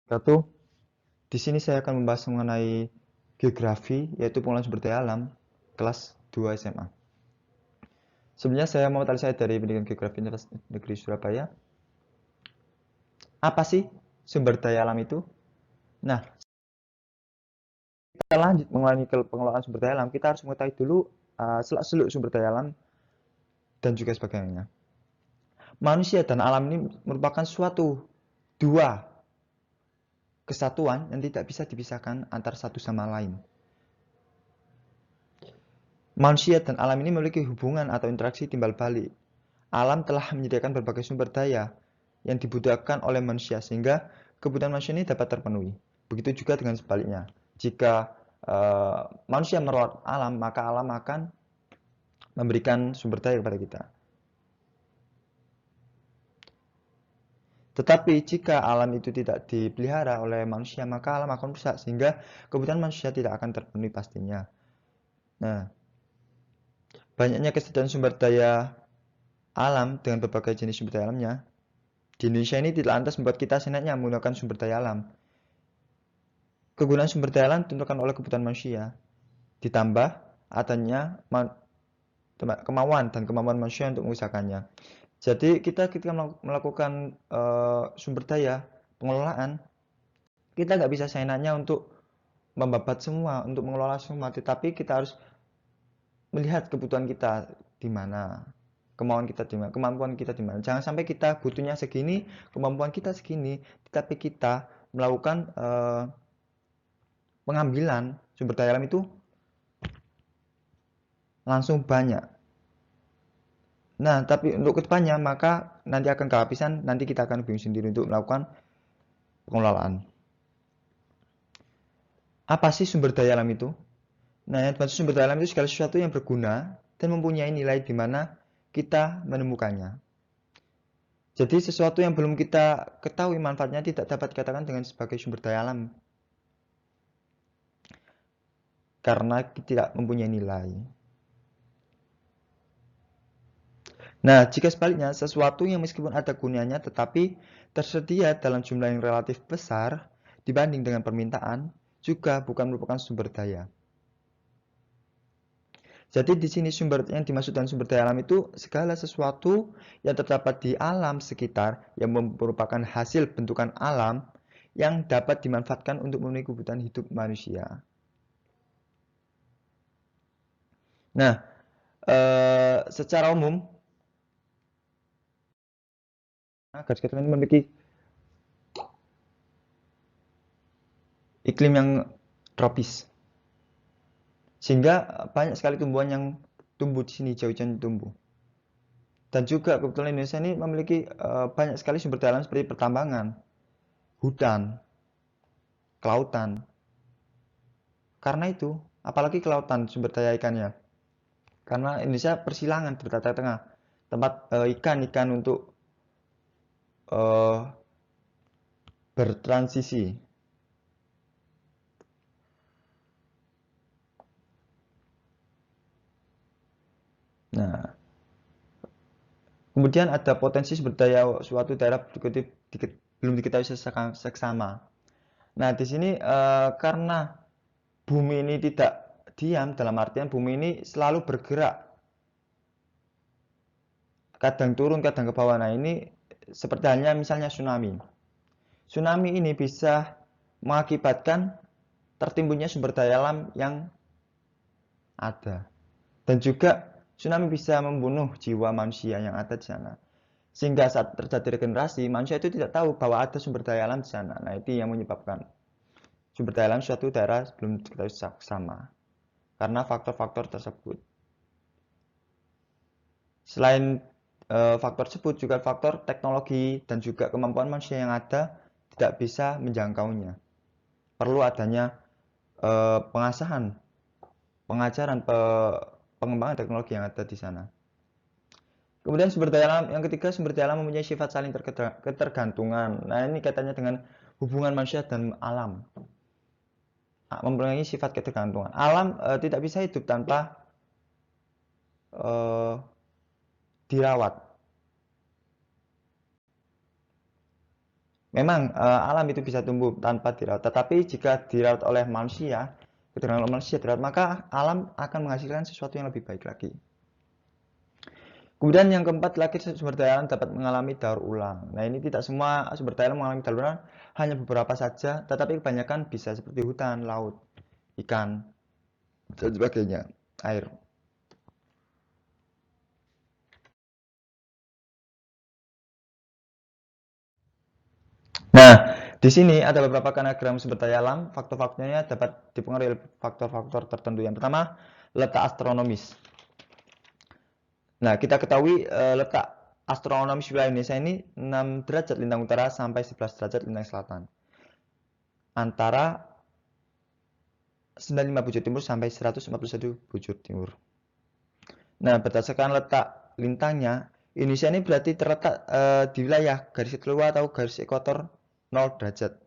Satu, di sini saya akan membahas mengenai geografi, yaitu pengelolaan sumber daya alam, kelas 2 SMA. Sebenarnya saya Muhammad Ali Said dari Pendidikan Geografi Universitas Negeri Surabaya. Apa sih sumber daya alam itu? Nah, kita lanjut mengenai pengelolaan sumber daya alam, kita harus mengetahui dulu seluk-seluk sumber daya alam dan juga sebagainya. Manusia dan alam ini merupakan suatu dua kesatuan yang tidak bisa dipisahkan antara satu sama lain. Manusia dan alam ini memiliki hubungan atau interaksi timbal balik. Alam telah menyediakan berbagai sumber daya yang dibutuhkan oleh manusia sehingga kebutuhan manusia ini dapat terpenuhi. Begitu juga dengan sebaliknya. Jika manusia merawat alam, maka alam akan memberikan sumber daya kepada kita. Tetapi jika alam itu tidak dipelihara oleh manusia, maka alam akan rusak sehingga kebutuhan manusia tidak akan terpenuhi pastinya. Nah, banyaknya kesadaran sumber daya alam dengan berbagai jenis sumber daya alamnya, di Indonesia ini tidak lantas membuat kita senangnya menggunakan sumber daya alam. Kegunaan sumber daya alam ditentukan oleh kebutuhan manusia, ditambah adanya kemauan dan kemampuan manusia untuk mengusahakannya. Jadi kita ketika melakukan sumber daya pengelolaan, kita nggak bisa seenaknya untuk membabat semua, untuk mengelola semua, tetapi kita harus melihat kebutuhan kita di mana, kemauan kita di mana, kemampuan kita di mana. Jangan sampai kita butuhnya segini, kemampuan kita segini, tetapi kita melakukan pengambilan sumber daya alam itu langsung banyak. Nah, tapi untuk kedepannya maka nanti akan kehabisan, nanti kita akan bingung sendiri untuk melakukan pengelolaan. Apa sih sumber daya alam itu? Nah, yang dimaksud sumber daya alam itu segala sesuatu yang berguna dan mempunyai nilai di mana kita menemukannya. Jadi sesuatu yang belum kita ketahui manfaatnya tidak dapat dikatakan dengan sebagai sumber daya alam karena tidak mempunyai nilai. Nah, jika sebaliknya, sesuatu yang meskipun ada gunanya tetapi tersedia dalam jumlah yang relatif besar dibanding dengan permintaan, juga bukan merupakan sumber daya. Jadi di sini sumber yang dimaksud dengan sumber daya alam itu segala sesuatu yang terdapat di alam sekitar yang merupakan hasil bentukan alam yang dapat dimanfaatkan untuk memenuhi kebutuhan hidup manusia. Nah, secara umum garis keturunan ini memiliki iklim yang tropis. Sehingga banyak sekali tumbuhan yang tumbuh di sini, hijau-hijauan tumbuh. Dan juga kebetulan Indonesia ini memiliki banyak sekali sumber daya alam seperti pertambangan, hutan, kelautan. Karena itu, apalagi kelautan sumber daya ikannya. Karena Indonesia persilangan di tengah, tempat ikan-ikan untuk bertransisi. Nah, kemudian ada potensi sumber daya suatu daerah belum diketahui seksama. Nah, di sini karena bumi ini tidak diam, dalam artian bumi ini selalu bergerak. Kadang turun, kadang ke bawah. Nah, ini seperti halnya misalnya tsunami. Tsunami ini bisa mengakibatkan tertimbunnya sumber daya alam yang ada. Dan juga tsunami bisa membunuh jiwa manusia yang ada di sana. Sehingga saat terjadi regenerasi, manusia itu tidak tahu bahwa ada sumber daya alam di sana. Nah, itu yang menyebabkan sumber daya alam suatu daerah belum diketahui sama. Karena faktor-faktor tersebut. Selain faktor tersebut juga faktor teknologi dan juga kemampuan manusia yang ada tidak bisa menjangkaunya. Perlu adanya pengasahan, pengajaran, pengembangan teknologi yang ada di sana. Kemudian sumber daya alam yang ketiga, sumber daya alam mempunyai sifat saling ketergantungan. Nah, ini kaitannya dengan hubungan manusia dan alam. Mempunyai sifat ketergantungan. Alam tidak bisa hidup tanpa dirawat. Memang alam itu bisa tumbuh tanpa dirawat, tetapi jika dirawat oleh manusia, ketika manusia dirawat, maka alam akan menghasilkan sesuatu yang lebih baik lagi. Kemudian yang keempat lagi, sumber daya alam dapat mengalami daur ulang. Nah, ini tidak semua sumber daya alam mengalami daur ulang, hanya beberapa saja, tetapi kebanyakan bisa seperti hutan, laut, ikan, dan sebagainya, air. Nah, di sini ada beberapa kanagram sumber daya alam, faktor-faktornya dapat dipengaruhi oleh faktor-faktor tertentu. Yang pertama, letak astronomis. Nah, kita ketahui letak astronomis wilayah Indonesia ini 6 derajat lintang utara sampai 11 derajat lintang selatan. Antara 95 bujur timur sampai 141 bujur timur. Nah, berdasarkan letak lintangnya, Indonesia ini berarti terletak di wilayah garis khatulistiwa atau garis ekuator 0 derajat.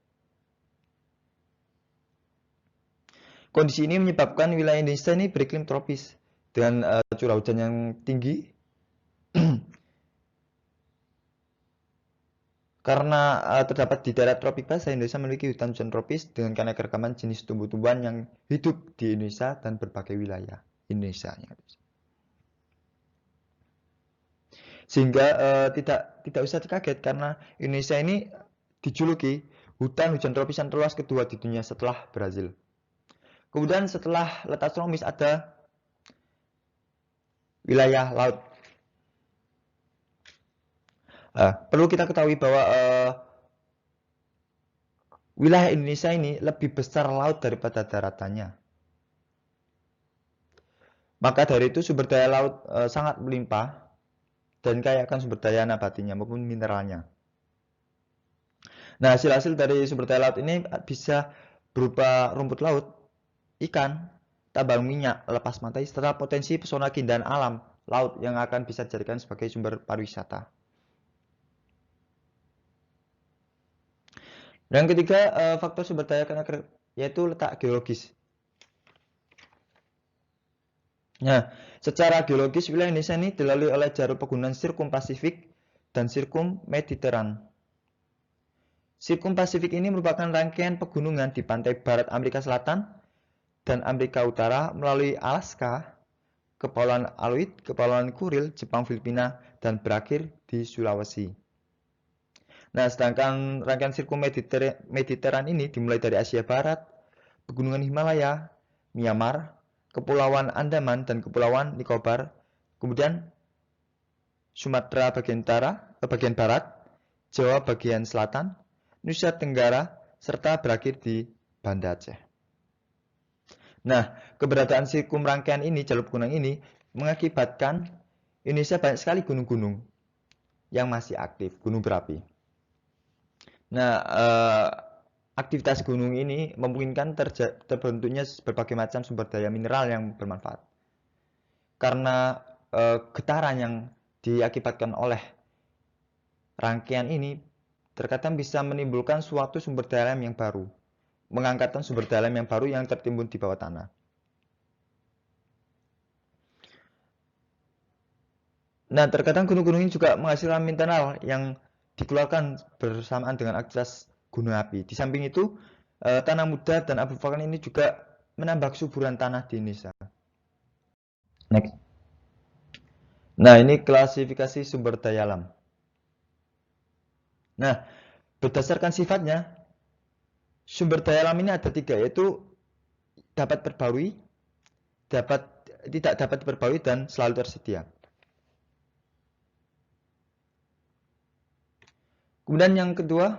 Kondisi ini menyebabkan wilayah Indonesia ini beriklim tropis dengan curah hujan yang tinggi. Karena terdapat di daerah tropik basah, Indonesia memiliki hutan hujan tropis dengan keanekaragaman jenis tumbuh-tumbuhan yang hidup di Indonesia dan berbagai wilayah Indonesia. Sehingga tidak usah kaget karena Indonesia ini dijuluki hutan hujan tropis yang terluas kedua di dunia setelah Brazil. Kemudian setelah letak astronomis ada wilayah laut. Perlu kita ketahui bahwa wilayah Indonesia ini lebih besar laut daripada daratannya. Maka dari itu sumber daya laut sangat melimpah dan kaya akan sumber daya nabatinya maupun mineralnya. Nah, hasil-hasil dari sumber daya laut ini bisa berupa rumput laut, ikan, tambang minyak, lepas pantai, serta potensi pesona keindahan alam laut yang akan bisa dijadikan sebagai sumber pariwisata. Dan ketiga, faktor sumber daya yaitu letak geologis. Nah, secara geologis wilayah Indonesia ini dilalui oleh jalur pegunungan Sirkum Pasifik dan Sirkum Mediteran. Sirkum Pasifik ini merupakan rangkaian pegunungan di pantai barat Amerika Selatan dan Amerika Utara melalui Alaska, Kepulauan Aluit, Kepulauan Kuril, Jepang, Filipina, dan berakhir di Sulawesi. Nah, sedangkan rangkaian sirkum Mediteran ini dimulai dari Asia Barat, Pegunungan Himalaya, Myanmar, Kepulauan Andaman dan Kepulauan Nicobar, kemudian Sumatera bagian barat, Jawa bagian selatan, Nusa Tenggara, serta berakhir di Banda Aceh. Nah, keberadaan sirkum rangkaian ini, jalur pegunungan ini, mengakibatkan Indonesia banyak sekali gunung-gunung yang masih aktif, gunung berapi. Nah, aktivitas gunung ini memungkinkan terbentuknya berbagai macam sumber daya mineral yang bermanfaat. Karena getaran yang diakibatkan oleh rangkaian ini terkadang bisa menimbulkan suatu sumber daya alam yang baru, mengangkatkan sumber daya alam yang baru yang tertimbun di bawah tanah. Nah, terkadang gunung-gunung ini juga menghasilkan mineral yang dikeluarkan bersamaan dengan aktivitas gunung api. Di samping itu, tanah muda dan abu vulkanik ini juga menambah kesuburan tanah di Indonesia. Next. Nah, ini klasifikasi sumber daya alam. Nah, berdasarkan sifatnya, sumber daya alam ini ada 3, yaitu dapat diperbarui, tidak dapat diperbarui, dan selalu tersedia. Kemudian yang kedua,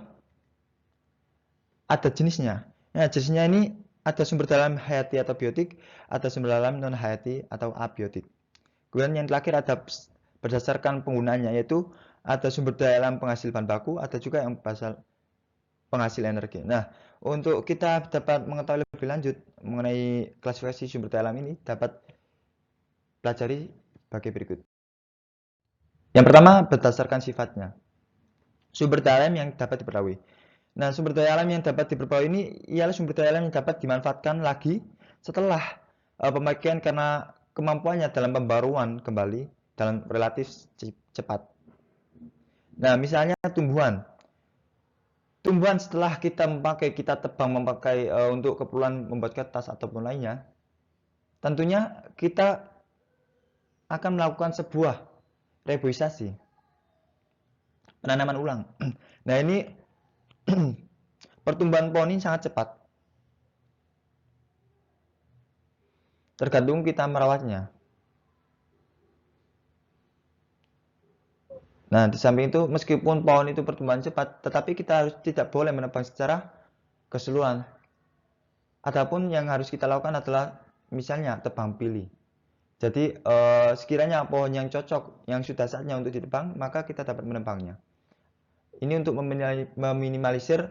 ada jenisnya. Nah, jenisnya ini ada sumber daya alam hayati atau biotik, ada sumber daya alam non hayati atau abiotik. Kemudian yang terakhir ada berdasarkan penggunaannya, yaitu ada sumber daya alam penghasil bahan baku, ada juga yang penghasil energi. Nah, untuk kita dapat mengetahui lebih lanjut mengenai klasifikasi sumber daya alam ini, dapat pelajari sebagai berikut. Yang pertama, berdasarkan sifatnya. Sumber daya alam yang dapat diperbarui. Nah, sumber daya alam yang dapat diperbarui ini ialah sumber daya alam yang dapat dimanfaatkan lagi setelah pemakaian karena kemampuannya dalam pembaruan kembali dalam relatif cepat. Nah, misalnya tumbuhan. tumbuhan setelah kita tebang memakai untuk keperluan membuat kertas ataupun lainnya, tentunya kita akan melakukan sebuah reboisasi, penanaman ulang. Nah, ini pertumbuhan pohon ini sangat cepat, tergantung kita merawatnya. Nah, di samping itu, meskipun pohon itu pertumbuhan cepat, tetapi kita tidak boleh menebang secara keseluruhan. Adapun yang harus kita lakukan adalah misalnya tebang pilih. Jadi sekiranya pohon yang cocok, yang sudah saatnya untuk ditebang, maka kita dapat menebangnya. Ini untuk meminimalisir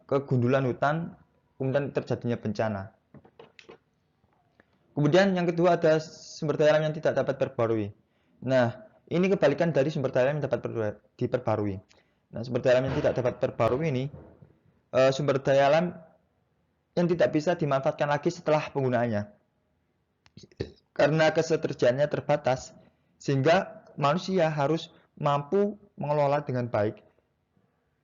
kegundulan hutan, kemudian terjadinya bencana. Kemudian yang kedua ada sumber daya alam yang tidak dapat diperbarui. Nah, ini kebalikan dari sumber daya alam yang dapat diperbarui. Nah, sumber daya alam yang tidak dapat diperbarui ini sumber daya alam yang tidak bisa dimanfaatkan lagi setelah penggunaannya. Karena ketersediaannya terbatas, sehingga manusia harus mampu mengelola dengan baik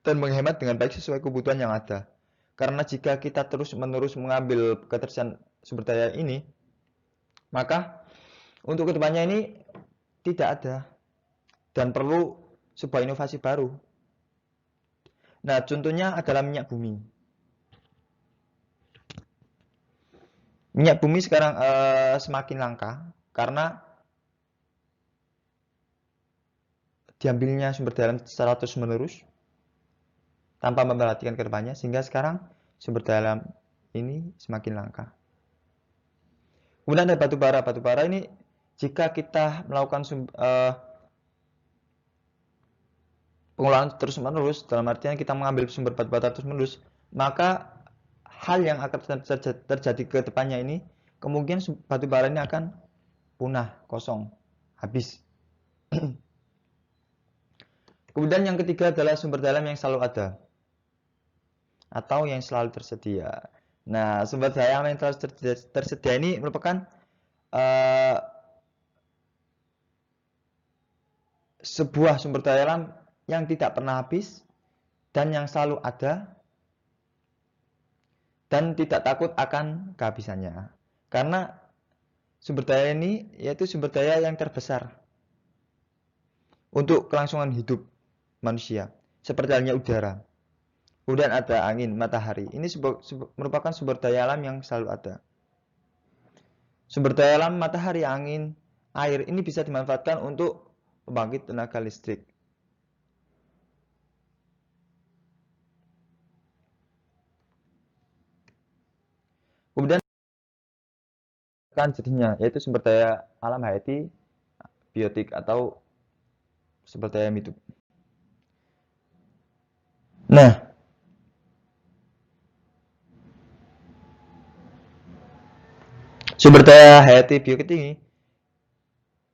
dan menghemat dengan baik sesuai kebutuhan yang ada. Karena jika kita terus-menerus mengambil ketersediaan sumber daya ini, maka untuk kedepannya ini tidak ada dan perlu sebuah inovasi baru. Nah, contohnya adalah minyak bumi. Minyak bumi sekarang semakin langka karena diambilnya sumber daya alam secara terus-menerus tanpa memperhatikan kedepannya, sehingga sekarang sumber daya alam ini semakin langka. Kemudian ada batu bara. Batu bara ini jika kita melakukan pengelolaan terus-menerus, dalam artian kita mengambil sumber batu bara terus-menerus, maka hal yang akan terjadi ke depannya ini, kemungkinan batu bara ini akan punah, kosong, habis. Kemudian yang ketiga adalah sumber daya alam yang selalu ada atau yang selalu tersedia. Nah, sumber daya alam yang selalu tersedia ini merupakan sebuah sumber daya alam yang tidak pernah habis dan yang selalu ada dan tidak takut akan kehabisannya. Karena sumber daya ini yaitu sumber daya yang terbesar untuk kelangsungan hidup manusia, seperti halnya udara. Kemudian ada angin, matahari. Ini merupakan sumber daya alam yang selalu ada. Sumber daya alam matahari, angin, air ini bisa dimanfaatkan untuk pembangkit tenaga listrik. Kemudian kan jadinya yaitu sumber daya alam hayati, biotik atau sumber daya hidup. Nah, sumber daya hayati biotik ini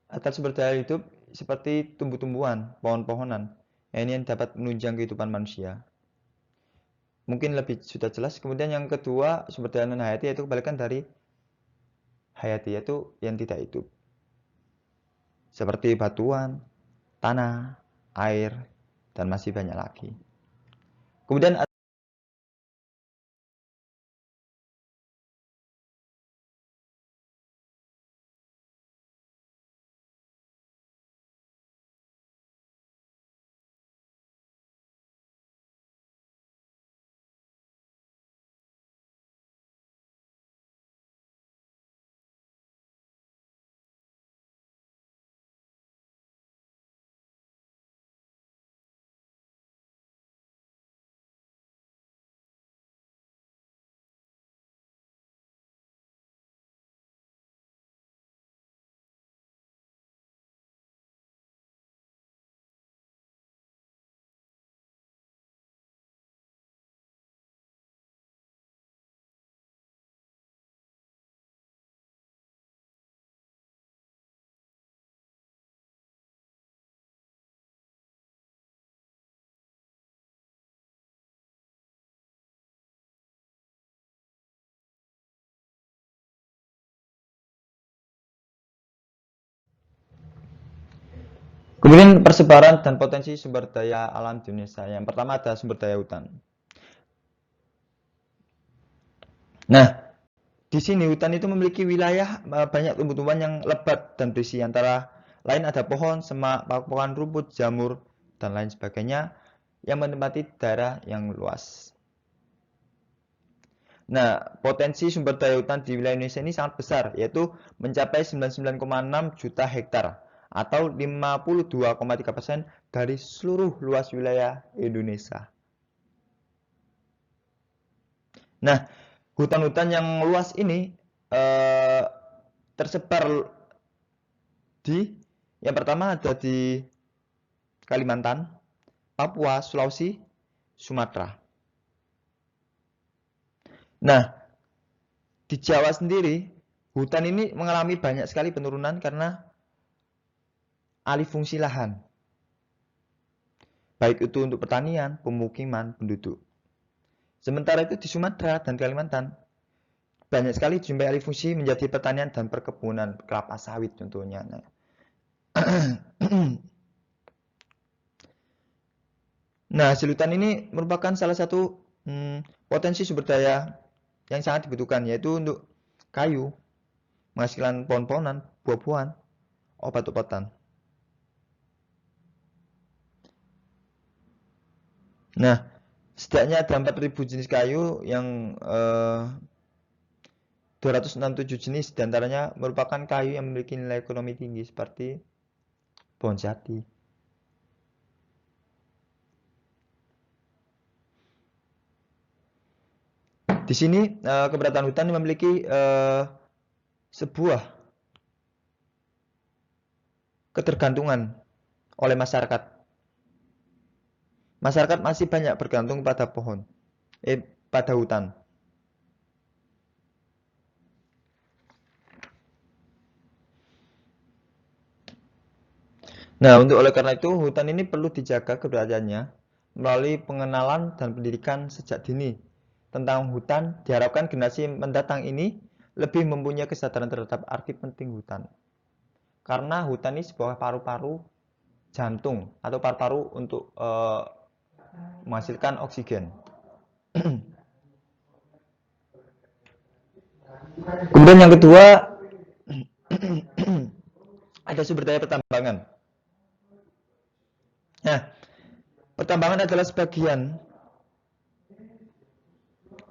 atau sumber daya hidup seperti tumbuh-tumbuhan, pohon-pohonan. Ini yang dapat menunjang kehidupan manusia. Mungkin lebih sudah jelas. Kemudian yang kedua, sumber daya non hayati yaitu kebalikan dari hayati, yaitu yang tidak hidup. Seperti batuan, tanah, air, dan masih banyak lagi. Kemudian Kemudian persebaran dan potensi sumber daya alam di Indonesia. Yang pertama ada sumber daya hutan. Nah, di sini hutan itu memiliki wilayah banyak tumbuh-tumbuhan yang lebat dan berisi, antara lain ada pohon, semak, paku-pakuan rumput, jamur, dan lain sebagainya yang menempati daerah yang luas. Nah, potensi sumber daya hutan di wilayah Indonesia ini sangat besar, yaitu mencapai 99,6 juta hektar atau 52,3% dari seluruh luas wilayah Indonesia. Nah, hutan-hutan yang luas ini tersebar di, yang pertama ada di Kalimantan, Papua, Sulawesi, Sumatera. Nah, di Jawa sendiri, hutan ini mengalami banyak sekali penurunan karena alih fungsi lahan. Baik itu untuk pertanian, pemukiman, penduduk. Sementara itu di Sumatera dan Kalimantan, banyak sekali dijumpai alih fungsi menjadi pertanian dan perkebunan kelapa sawit contohnya. Nah, hasil hutan ini merupakan salah satu potensi sumber daya yang sangat dibutuhkan, yaitu untuk kayu, menghasilkan pohon-pohonan, buah-buahan, obat-obatan. Nah, setidaknya ada 4.000 jenis kayu yang 267 jenis diantaranya merupakan kayu yang memiliki nilai ekonomi tinggi seperti pohon jati. Di sini keberadaan hutan memiliki sebuah ketergantungan oleh masyarakat. Masyarakat masih banyak bergantung pada pada hutan. Nah, oleh karena itu hutan ini perlu dijaga keberadaannya melalui pengenalan dan pendidikan sejak dini tentang hutan. Diharapkan generasi mendatang ini lebih mempunyai kesadaran terhadap arti penting hutan. Karena hutan ini sebuah paru-paru jantung atau paru-paru untuk menghasilkan oksigen. Kemudian yang kedua, ada sumber daya pertambangan. Nah, pertambangan adalah sebagian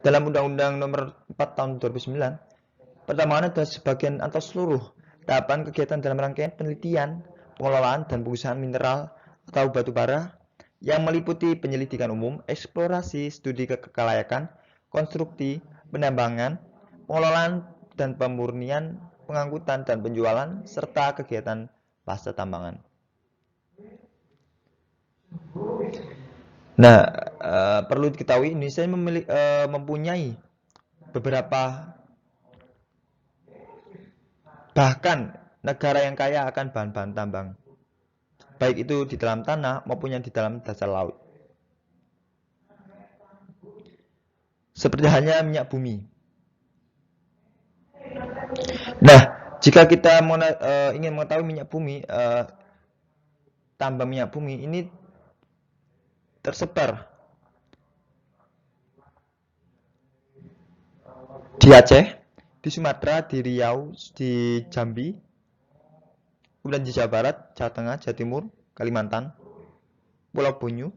dalam Undang-Undang Nomor 4 Tahun 2009. Pertambangan adalah sebagian atau seluruh tahapan kegiatan dalam rangkaian penelitian, pengelolaan, dan pengusahaan mineral atau batu bara yang meliputi penyelidikan umum, eksplorasi, studi kelayakan, konstruksi, penambangan, pengelolaan dan pemurnian, pengangkutan dan penjualan, serta kegiatan pasca tambangan. Nah, perlu diketahui Indonesia mempunyai beberapa, bahkan negara yang kaya akan bahan-bahan tambang, baik itu di dalam tanah maupun yang di dalam dasar laut. Seperti halnya minyak bumi. Nah, jika kita ingin mengetahui minyak bumi, tambang minyak bumi ini tersebar di Aceh, di Sumatera, di Riau, di Jambi, kemudian di Jawa Barat, Jawa Tengah, Jawa Timur, Kalimantan, Pulau Bunyu,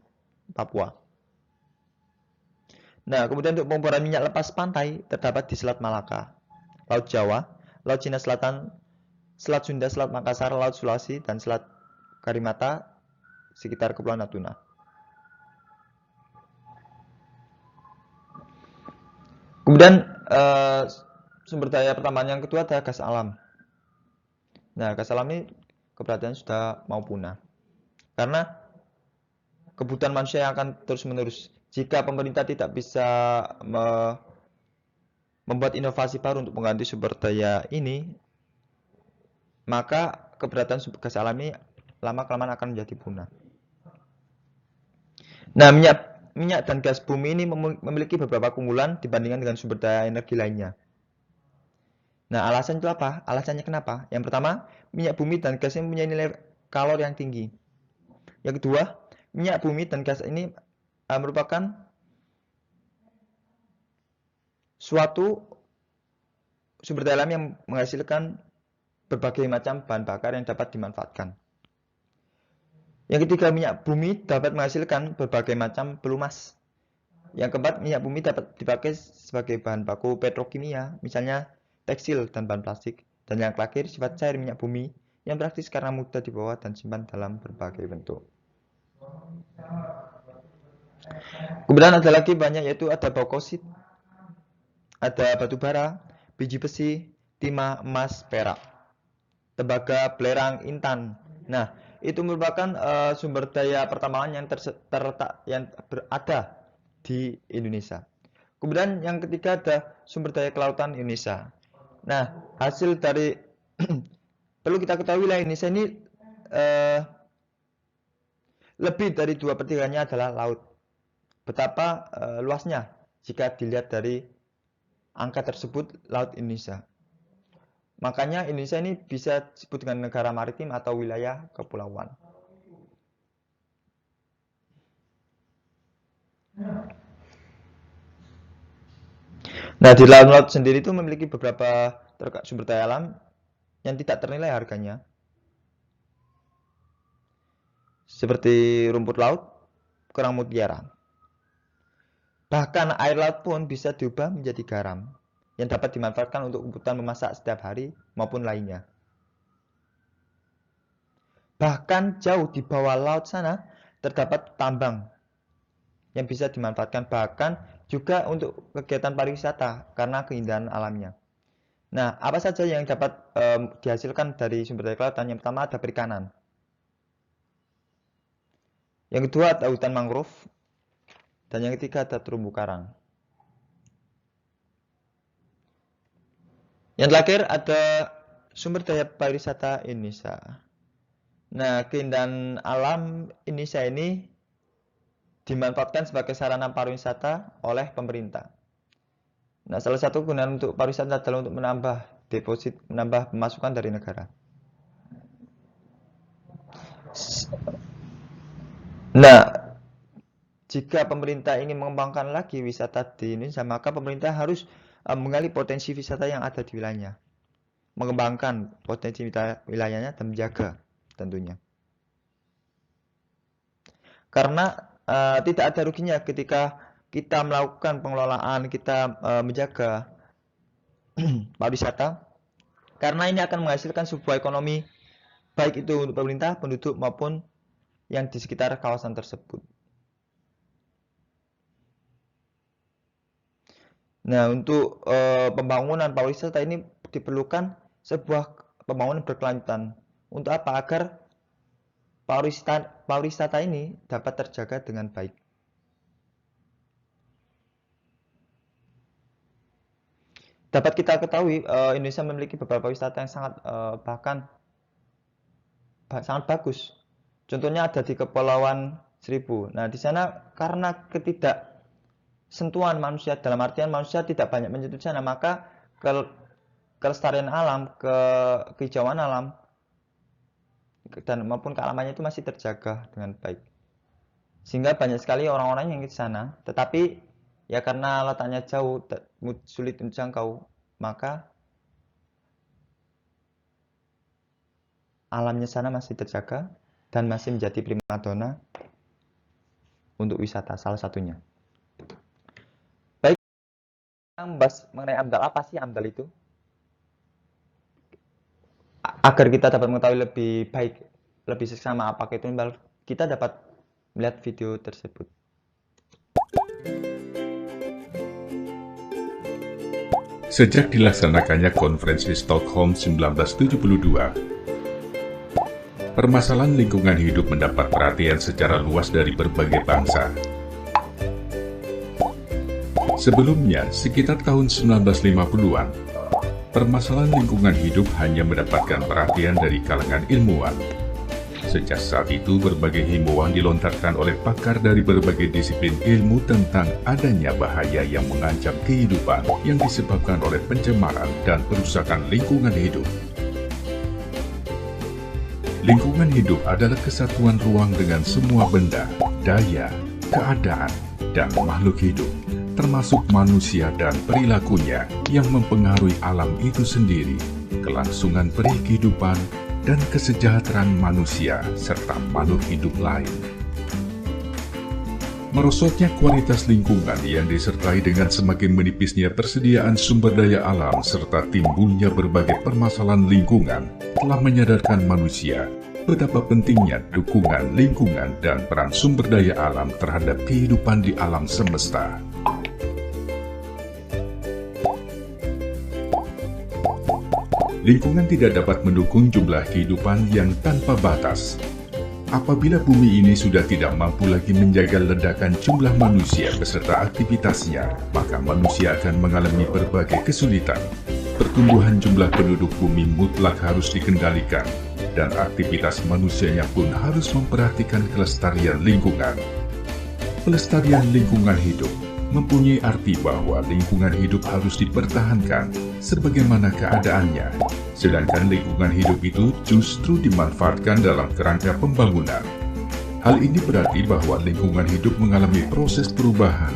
Papua. Nah, kemudian untuk pemboran minyak lepas pantai terdapat di Selat Malaka, Laut Jawa, Laut Cina Selatan, Selat Sunda, Selat Makassar, Laut Sulawesi, dan Selat Karimata sekitar Kepulauan Natuna. Kemudian sumber daya pertambangan yang kedua adalah gas alam. Nah, gas alam ini keberadaannya sudah mau punah karena kebutuhan manusia yang akan terus-menerus. Jika pemerintah tidak bisa membuat inovasi baru untuk mengganti sumber daya ini, maka keberadaan gas alam ini lama-kelamaan akan menjadi punah. Nah, minyak dan gas bumi ini memiliki beberapa keunggulan dibandingkan dengan sumber daya energi lainnya. Nah, alasan itu apa? Alasannya kenapa? Yang pertama, minyak bumi dan gas ini mempunyai nilai kalori yang tinggi. Yang kedua, minyak bumi dan gas ini merupakan suatu sumber daya alam yang menghasilkan berbagai macam bahan bakar yang dapat dimanfaatkan. Yang ketiga, minyak bumi dapat menghasilkan berbagai macam pelumas. Yang keempat, minyak bumi dapat dipakai sebagai bahan baku petrokimia, misalnya tekstil dan bahan plastik. Dan yang terakhir, sifat cair minyak bumi yang praktis karena mudah dibawa dan simpan dalam berbagai bentuk. Kemudian ada lagi banyak, yaitu ada baukosit, ada batu bara, biji besi, timah, emas, perak, tembaga, belerang, intan. Nah, itu merupakan sumber daya pertambangan yang berada di Indonesia. Kemudian yang ketiga ada sumber daya kelautan Indonesia. Nah, hasil dari perlu kita ketahui wilayah Indonesia ini lebih dari 2/3-nya adalah laut. Betapa luasnya jika dilihat dari angka tersebut, laut Indonesia. Makanya Indonesia ini bisa disebut dengan negara maritim atau wilayah kepulauan. Nah, di laut sendiri itu memiliki beberapa sumber daya alam yang tidak ternilai harganya. Seperti rumput laut, kerang mutiara. Bahkan air laut pun bisa diubah menjadi garam yang dapat dimanfaatkan untuk kebutuhan memasak setiap hari maupun lainnya. Bahkan jauh di bawah laut sana terdapat tambang yang bisa dimanfaatkan, bahkan juga untuk kegiatan pariwisata karena keindahan alamnya. Nah, apa saja yang dapat dihasilkan dari sumber daya kelautan? Yang pertama ada perikanan. Yang kedua ada hutan mangrove. Dan yang ketiga ada terumbu karang. Yang terakhir ada sumber daya pariwisata Indonesia. Nah, keindahan alam Indonesia ini dimanfaatkan sebagai sarana pariwisata oleh pemerintah. Nah, salah satu gunaan untuk pariwisata adalah untuk menambah deposit, menambah pemasukan dari negara. Nah, jika pemerintah ingin mengembangkan lagi wisata di Indonesia, maka pemerintah harus menggali potensi wisata yang ada di wilayahnya, mengembangkan potensi wilayahnya dan menjaga tentunya. Karena tidak ada ruginya ketika kita melakukan pengelolaan, kita menjaga pariwisata, karena ini akan menghasilkan sebuah ekonomi baik itu untuk pemerintah, penduduk maupun yang di sekitar kawasan tersebut. Nah, untuk pembangunan pariwisata ini diperlukan sebuah pembangunan berkelanjutan. Untuk apa? Agar pariwisata ini dapat terjaga dengan baik. Dapat kita ketahui, Indonesia memiliki beberapa wisata yang sangat sangat bagus. Contohnya ada di Kepulauan Seribu. Nah, di sana karena ketidaksentuhan manusia, dalam artian manusia tidak banyak menyentuh sana, maka kelestarian alam, kehijauan alam dan maupun kealamannya itu masih terjaga dengan baik. Sehingga banyak sekali orang-orang yang ke sana, tetapi ya karena letaknya jauh, sulit dijangkau, maka alamnya sana masih terjaga dan masih menjadi primadona untuk wisata salah satunya. Baik, kita membahas mengenai AMDAL. Apa sih AMDAL itu? Agar kita dapat mengetahui lebih baik, lebih seksama apakah itu AMDAL, kita dapat melihat video tersebut. Sejak dilaksanakannya konferensi Stockholm 1972, permasalahan lingkungan hidup mendapat perhatian secara luas dari berbagai bangsa. Sebelumnya, sekitar tahun 1950-an, permasalahan lingkungan hidup hanya mendapatkan perhatian dari kalangan ilmuwan. Sejak saat itu, berbagai himbauan dilontarkan oleh pakar dari berbagai disiplin ilmu tentang adanya bahaya yang mengancam kehidupan yang disebabkan oleh pencemaran dan perusakan lingkungan hidup. Lingkungan hidup adalah kesatuan ruang dengan semua benda, daya, keadaan, dan makhluk hidup, termasuk manusia dan perilakunya yang mempengaruhi alam itu sendiri, kelangsungan peri kehidupan, dan kesejahteraan manusia serta makhluk hidup lain. Merosotnya kualitas lingkungan yang disertai dengan semakin menipisnya persediaan sumber daya alam serta timbulnya berbagai permasalahan lingkungan telah menyadarkan manusia betapa pentingnya dukungan lingkungan dan peran sumber daya alam terhadap kehidupan di alam semesta. Lingkungan tidak dapat mendukung jumlah kehidupan yang tanpa batas. Apabila bumi ini sudah tidak mampu lagi menjaga ledakan jumlah manusia beserta aktivitasnya, maka manusia akan mengalami berbagai kesulitan. Pertumbuhan jumlah penduduk bumi mutlak harus dikendalikan, dan aktivitas manusianya pun harus memperhatikan kelestarian lingkungan. Pelestarian lingkungan hidup mempunyai arti bahwa lingkungan hidup harus dipertahankan sebagaimana keadaannya, sedangkan lingkungan hidup itu justru dimanfaatkan dalam kerangka pembangunan. Hal ini berarti bahwa lingkungan hidup mengalami proses perubahan.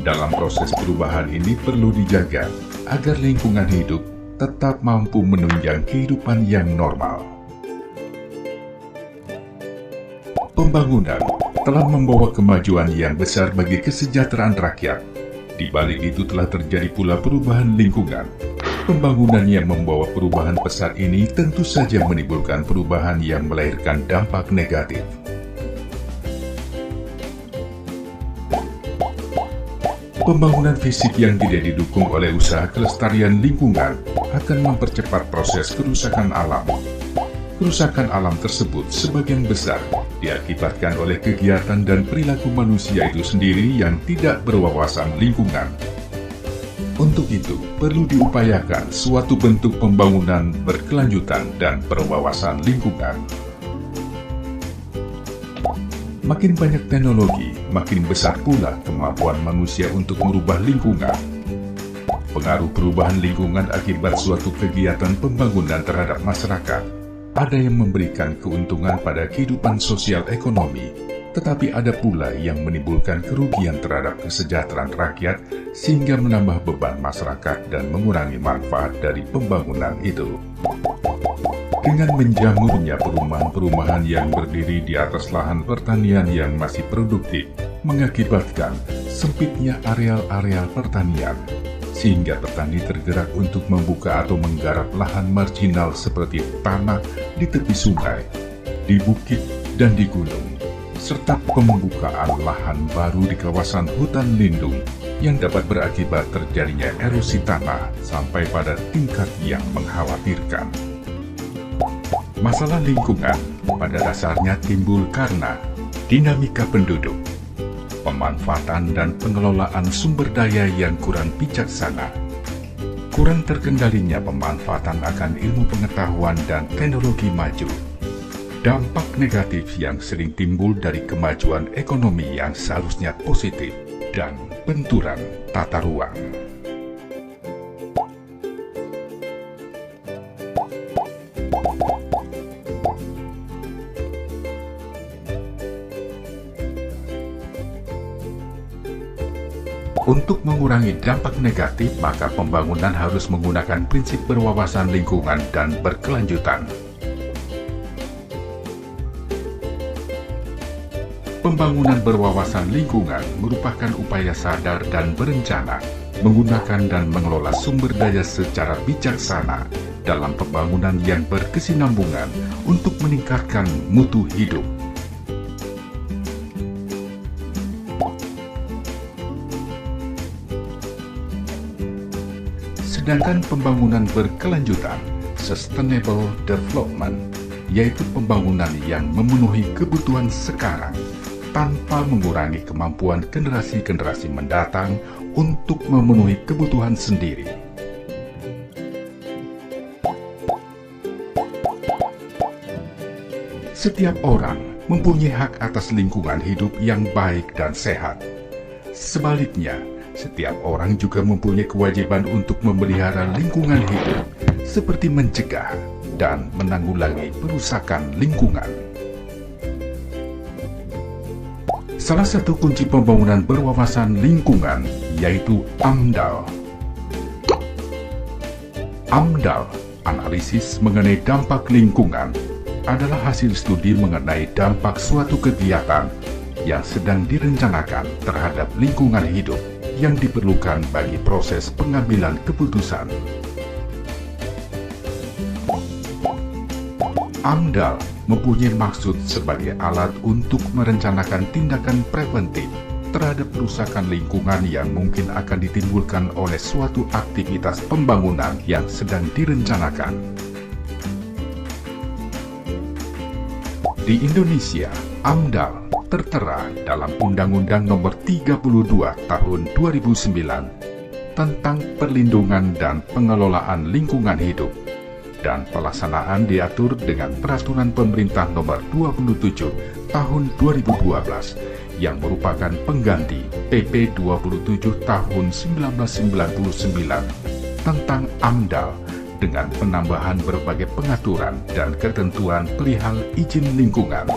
Dalam proses perubahan ini perlu dijaga agar lingkungan hidup tetap mampu menunjang kehidupan yang normal. Pembangunan telah membawa kemajuan yang besar bagi kesejahteraan rakyat. Di balik itu telah terjadi pula perubahan lingkungan. Pembangunan yang membawa perubahan pesat ini tentu saja menimbulkan perubahan yang melahirkan dampak negatif. Pembangunan fisik yang tidak didukung oleh usaha kelestarian lingkungan akan mempercepat proses kerusakan alam. Kerusakan alam tersebut sebagian besar diakibatkan oleh kegiatan dan perilaku manusia itu sendiri yang tidak berwawasan lingkungan. Untuk itu, perlu diupayakan suatu bentuk pembangunan berkelanjutan dan berwawasan lingkungan. Makin banyak teknologi, makin besar pula kemampuan manusia untuk merubah lingkungan. Pengaruh perubahan lingkungan akibat suatu kegiatan pembangunan terhadap masyarakat. Ada yang memberikan keuntungan pada kehidupan sosial ekonomi, tetapi ada pula yang menimbulkan kerugian terhadap kesejahteraan rakyat sehingga menambah beban masyarakat dan mengurangi manfaat dari pembangunan itu. Dengan menjamurnya perumahan-perumahan yang berdiri di atas lahan pertanian yang masih produktif, mengakibatkan sempitnya areal-areal pertanian, sehingga petani tergerak untuk membuka atau menggarap lahan marginal seperti tanah di tepi sungai, di bukit, dan di gunung, serta pembukaan lahan baru di kawasan hutan lindung yang dapat berakibat terjadinya erosi tanah sampai pada tingkat yang mengkhawatirkan. Masalah lingkungan pada dasarnya timbul karena dinamika penduduk, pemanfaatan dan pengelolaan sumber daya yang kurang bijaksana, kurang terkendalinya pemanfaatan akan ilmu pengetahuan dan teknologi maju, dampak negatif yang sering timbul dari kemajuan ekonomi yang seharusnya positif, dan benturan tata ruang. Untuk mengurangi dampak negatif, maka pembangunan harus menggunakan prinsip berwawasan lingkungan dan berkelanjutan. Pembangunan berwawasan lingkungan merupakan upaya sadar dan berencana, menggunakan dan mengelola sumber daya secara bijaksana dalam pembangunan yang berkesinambungan untuk meningkatkan mutu hidup. Sedangkan pembangunan berkelanjutan, sustainable development, yaitu pembangunan yang memenuhi kebutuhan sekarang tanpa mengurangi kemampuan generasi-generasi mendatang untuk memenuhi kebutuhan sendiri. Setiap orang mempunyai hak atas lingkungan hidup yang baik dan sehat. Sebaliknya, setiap orang juga mempunyai kewajiban untuk memelihara lingkungan hidup, seperti mencegah dan menanggulangi perusakan lingkungan. Salah satu kunci pembangunan berwawasan lingkungan yaitu AMDAL. AMDAL, analisis mengenai dampak lingkungan, adalah hasil studi mengenai dampak suatu kegiatan yang sedang direncanakan terhadap lingkungan hidup yang diperlukan bagi proses pengambilan keputusan. AMDAL mempunyai maksud sebagai alat untuk merencanakan tindakan preventif terhadap kerusakan lingkungan yang mungkin akan ditimbulkan oleh suatu aktivitas pembangunan yang sedang direncanakan. Di Indonesia, AMDAL tertera dalam Undang-Undang Nomor 32 Tahun 2009 tentang Perlindungan dan Pengelolaan Lingkungan Hidup, dan pelaksanaan diatur dengan Peraturan Pemerintah Nomor 27 Tahun 2012 yang merupakan pengganti PP 27 Tahun 1999 tentang AMDAL dengan penambahan berbagai pengaturan dan ketentuan perihal izin lingkungan.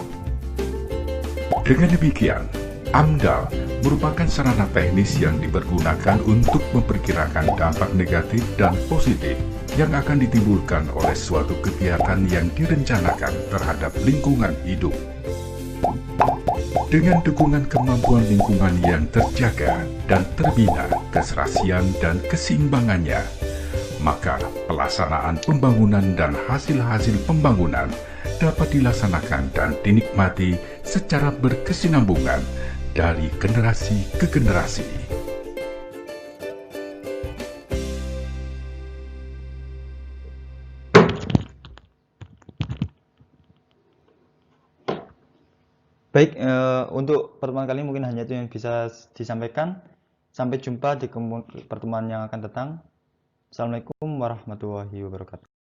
Dengan demikian, AMDAL merupakan sarana teknis yang dipergunakan untuk memperkirakan dampak negatif dan positif yang akan ditimbulkan oleh suatu kegiatan yang direncanakan terhadap lingkungan hidup. Dengan dukungan kemampuan lingkungan yang terjaga dan terbina keserasian dan keseimbangannya, maka pelaksanaan pembangunan dan hasil-hasil pembangunan dapat dilaksanakan dan dinikmati secara berkesinambungan dari generasi ke generasi. Baik, untuk pertemuan kali ini mungkin hanya itu yang bisa disampaikan. Sampai jumpa di pertemuan yang akan datang. Assalamualaikum warahmatullahi wabarakatuh.